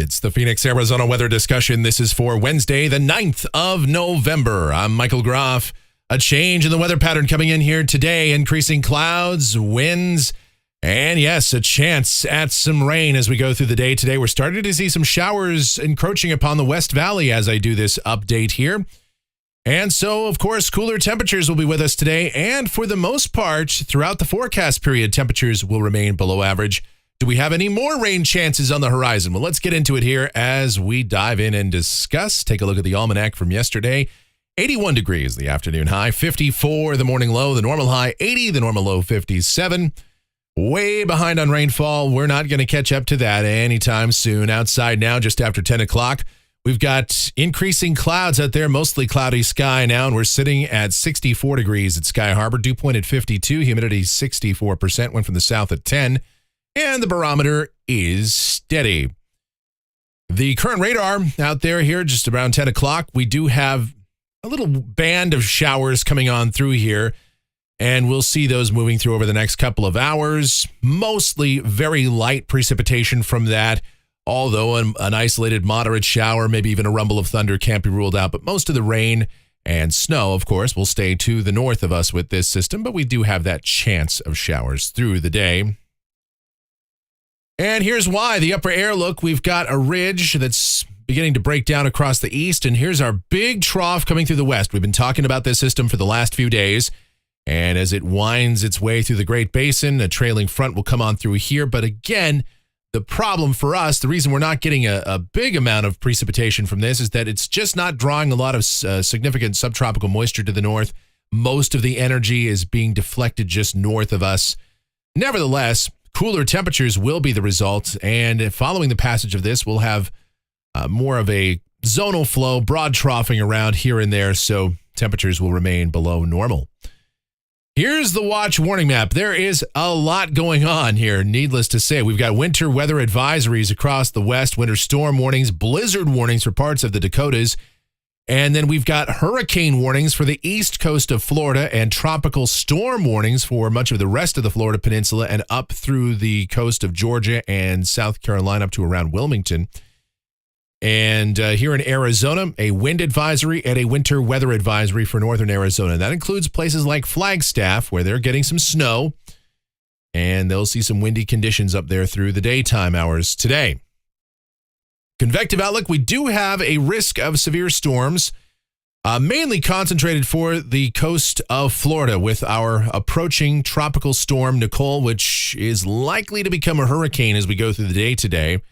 It's the Phoenix, Arizona weather discussion. This is for Wednesday, the 9th of November. I'm Michael Groff. A change in the weather pattern coming in here today. Increasing clouds, winds, and yes, a chance at some rain as we go through the day today. We're starting to see some showers encroaching upon the West Valley as I do this update here. And so, of course, cooler temperatures will be with us today. And for the most part, throughout the forecast period, temperatures will remain below average. Do we have any more rain chances on the horizon? Well, let's get into it here as we dive in and discuss. Take a look at the almanac from yesterday. 81 degrees, the afternoon high, 54 the morning low, the normal high 80, the normal low 57. Way behind on rainfall. We're not going to catch up to that anytime soon. Outside now, just after 10 o'clock. We've got increasing clouds out there, mostly cloudy sky now, and we're sitting at 64 degrees at Sky Harbor. Dew point at 52, humidity 64%, went from the south at 10. And the barometer is steady. The current radar out there here, just around 10 o'clock, we do have a little band of showers coming on through here, and we'll see those moving through over the next couple of hours. Mostly very light precipitation from that, although an isolated moderate shower, maybe even a rumble of thunder can't be ruled out. But most of the rain and snow, of course, will stay to the north of us with this system, but we do have that chance of showers through the day. And here's why. The upper air look, we've got a ridge that's beginning to break down across the east, and here's our big trough coming through the west. We've been talking about this system for the last few days, and as it winds its way through the Great Basin, a trailing front will come on through here. But again, the problem for us, the reason we're not getting a big amount of precipitation from this is that it's just not drawing a lot of significant subtropical moisture to the north. Most of the energy is being deflected just north of us. Nevertheless, cooler temperatures will be the result, and following the passage of this, we'll have more of a zonal flow, broad troughing around here and there, so temperatures will remain below normal. Here's the watch warning map. There is a lot going on here, needless to say. We've got winter weather advisories across the west, winter storm warnings, blizzard warnings for parts of the Dakotas, and then we've got hurricane warnings for the east coast of Florida and tropical storm warnings for much of the rest of the Florida peninsula and up through the coast of Georgia and South Carolina up to around Wilmington. And here in Arizona, a wind advisory and a winter weather advisory for northern Arizona. That includes places like Flagstaff, where they're getting some snow, and they'll see some windy conditions up there through the daytime hours today. Convective outlook, we do have a risk of severe storms, mainly concentrated for the coast of Florida with our approaching tropical storm Nicole, which is likely to become a hurricane as we go through the day today.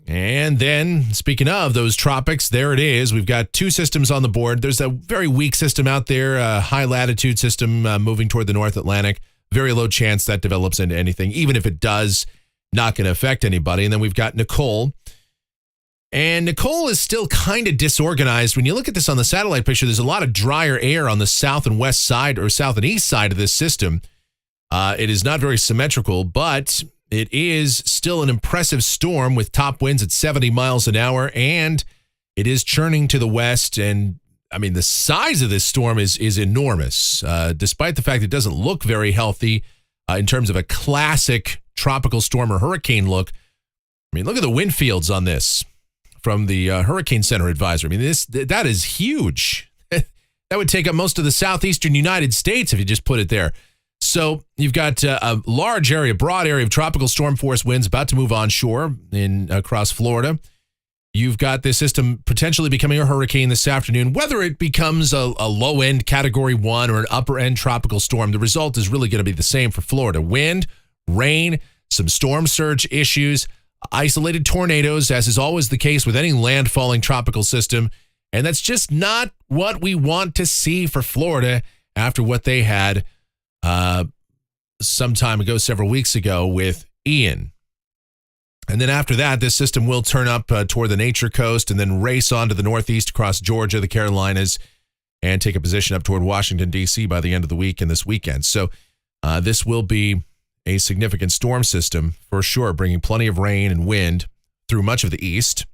And then, speaking of those tropics, there it is. We've got two systems on the board. There's a very weak system out there, a high-latitude system moving toward the North Atlantic. Very low chance that develops into anything. Even if it does, not going to affect anybody. And then we've got Nicole. And Nicole is still kind of disorganized. When you look at this on the satellite picture, there's a lot of drier air on the south and west side, or south and east side of this system. It is not very symmetrical, but it is still an impressive storm with top winds at 70 miles an hour, and it is churning to the west. And I mean, the size of this storm is enormous, despite the fact it doesn't look very healthy in terms of a classic tropical storm or hurricane look. I mean, look at the wind fields on this from the Hurricane Center advisory. I mean, that is huge. That would take up most of the southeastern United States if you just put it there. So you've got a large area, broad area of tropical storm force winds about to move onshore across Florida. You've got this system potentially becoming a hurricane this afternoon. Whether it becomes a low-end Category 1 or an upper-end tropical storm, the result is really going to be the same for Florida. Wind, rain, some storm surge issues, isolated tornadoes, as is always the case with any landfalling tropical system. And that's just not what we want to see for Florida after what they had some time ago, several weeks ago, with Ian. And then after that, this system will turn up toward the Nature Coast and then race on to the northeast across Georgia, the Carolinas, and take a position up toward Washington, D.C. by the end of the week and this weekend. So this will be a significant storm system for sure, bringing plenty of rain and wind through much of the east.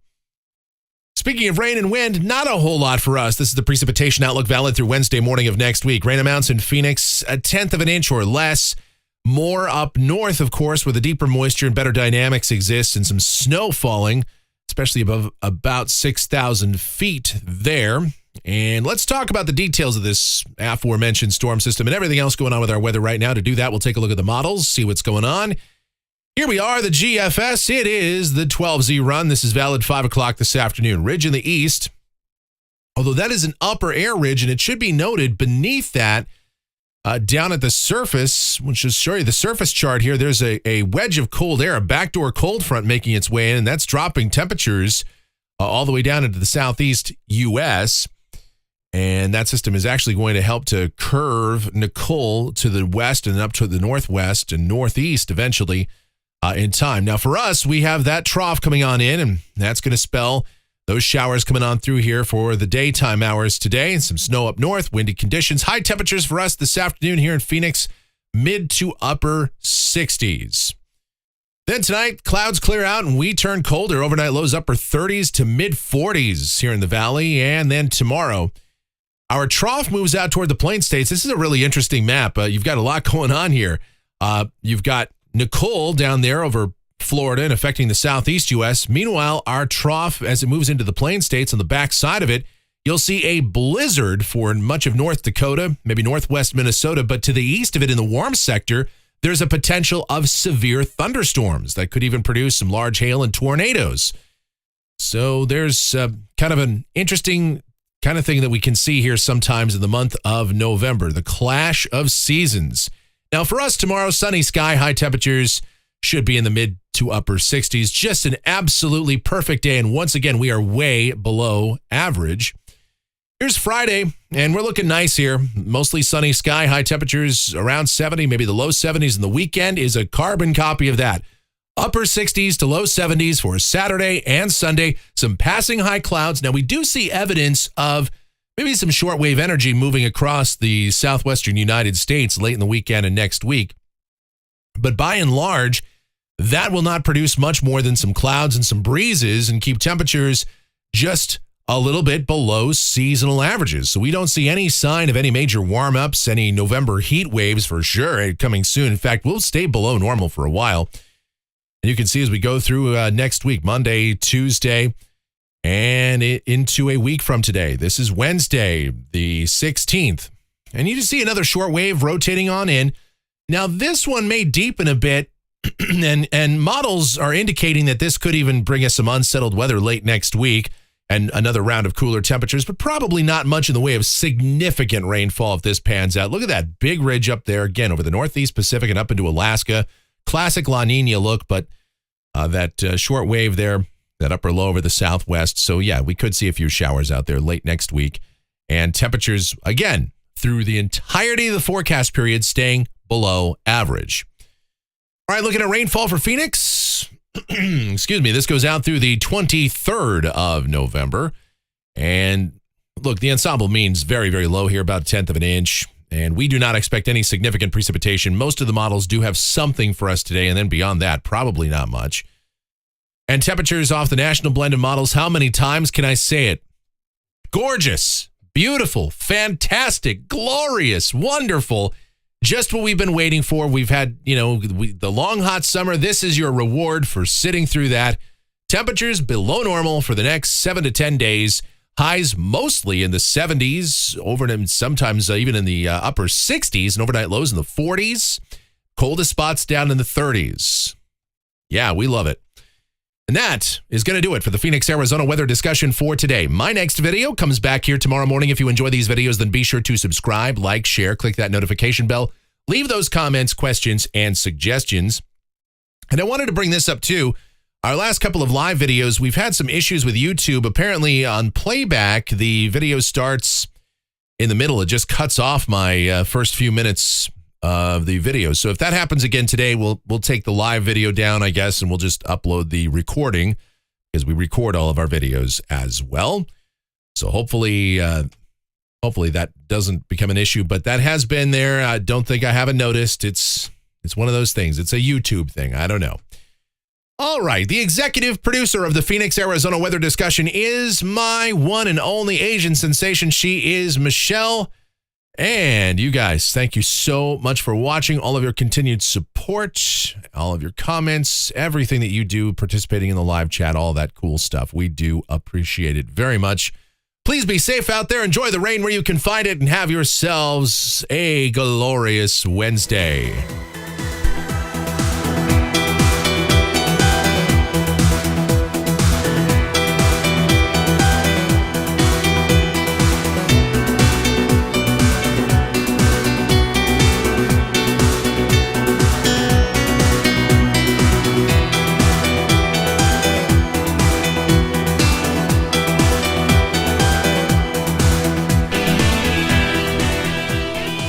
Speaking of rain and wind, not a whole lot for us. This is the precipitation outlook valid through Wednesday morning of next week. Rain amounts in Phoenix, 1/10 of an inch or less. More up north, of course, where the deeper moisture and better dynamics exist, and some snow falling, especially above about 6,000 feet there. And let's talk about the details of this aforementioned storm system and everything else going on with our weather right now. To do that, we'll take a look at the models, see what's going on. Here we are, the GFS. It is the 12Z run. This is valid 5 o'clock this afternoon. Ridge in the east, although that is an upper air ridge, and it should be noted beneath that, down at the surface, which will show you the surface chart here, there's a wedge of cold air, a backdoor cold front making its way in, and that's dropping temperatures all the way down into the southeast U.S., and that system is actually going to help to curve Nicole to the west and up to the northwest and northeast eventually in time. Now, for us, we have that trough coming on in, and that's going to spell those showers coming on through here for the daytime hours today, and some snow up north, windy conditions. High temperatures for us this afternoon here in Phoenix, mid to upper 60s. Then tonight, clouds clear out and we turn colder. Overnight lows upper 30s to mid 40s here in the valley. And then tomorrow, our trough moves out toward the Plain States. This is a really interesting map. You've got a lot going on here. You've got Nicole down there over Florida and affecting the southeast U.S. Meanwhile, our trough, as it moves into the Plain States on the back side of it, you'll see a blizzard for much of North Dakota, maybe northwest Minnesota, but to the east of it in the warm sector, there's a potential of severe thunderstorms that could even produce some large hail and tornadoes. So there's kind of an interesting kind of thing that we can see here sometimes in the month of November, the clash of seasons. Now for us tomorrow, sunny sky, high temperatures should be in the mid to upper 60s. Just an absolutely perfect day. And once again, we are way below average. Here's Friday, and we're looking nice here. Mostly sunny sky, high temperatures around 70, maybe the low 70s. And the weekend is a carbon copy of that. Upper 60s to low 70s for Saturday and Sunday. Some passing high clouds. Now, we do see evidence of maybe some shortwave energy moving across the southwestern United States late in the weekend and next week. But by and large, that will not produce much more than some clouds and some breezes and keep temperatures just a little bit below seasonal averages. So we don't see any sign of any major warm-ups, any November heat waves for sure coming soon. In fact, we'll stay below normal for a while. And you can see as we go through next week, Monday, Tuesday, and into a week from today. This is Wednesday, the 16th. And you just see another short wave rotating on in. Now, this one may deepen a bit, and models are indicating that this could even bring us some unsettled weather late next week and another round of cooler temperatures, but probably not much in the way of significant rainfall if this pans out. Look at that big ridge up there, again, over the Northeast Pacific and up into Alaska. Classic La Nina look, but that short wave there, that upper low over the southwest. So, yeah, we could see a few showers out there late next week. And temperatures, again, through the entirety of the forecast period, staying below average. All right, looking at rainfall for Phoenix. Excuse me. This goes out through the 23rd of November. And look, the ensemble means very, very low here, about a tenth of an inch. And we do not expect any significant precipitation. Most of the models do have something for us today. And then beyond that, probably not much. And temperatures off the national blend of models. How many times can I say it? Gorgeous, beautiful, fantastic, glorious, wonderful. Just what we've been waiting for. We've had, the long, hot summer. This is your reward for sitting through that. Temperatures below normal for the next 7 to 10 days. Highs mostly in the 70s, sometimes even in the upper 60s, and overnight lows in the 40s. Coldest spots down in the 30s. Yeah, we love it. And that is going to do it for the Phoenix, Arizona weather discussion for today. My next video comes back here tomorrow morning. If you enjoy these videos, then be sure to subscribe, like, share, click that notification bell. Leave those comments, questions, and suggestions. And I wanted to bring this up too. Our last couple of live videos, we've had some issues with YouTube. Apparently on playback, the video starts in the middle. It just cuts off my first few minutes of the video. So if that happens again today, we'll take the live video down, I guess, and we'll just upload the recording because we record all of our videos as well. So hopefully that doesn't become an issue, but that has been there. I don't think I haven't noticed. It's one of those things. It's a YouTube thing. I don't know. All right. The executive producer of the Phoenix, Arizona weather discussion is my one and only Asian sensation. She is Michelle. And you guys, thank you so much for watching, all of your continued support, all of your comments, everything that you do, participating in the live chat, all that cool stuff. We do appreciate it very much. Please be safe out there. Enjoy the rain where you can find it and have yourselves a glorious Wednesday.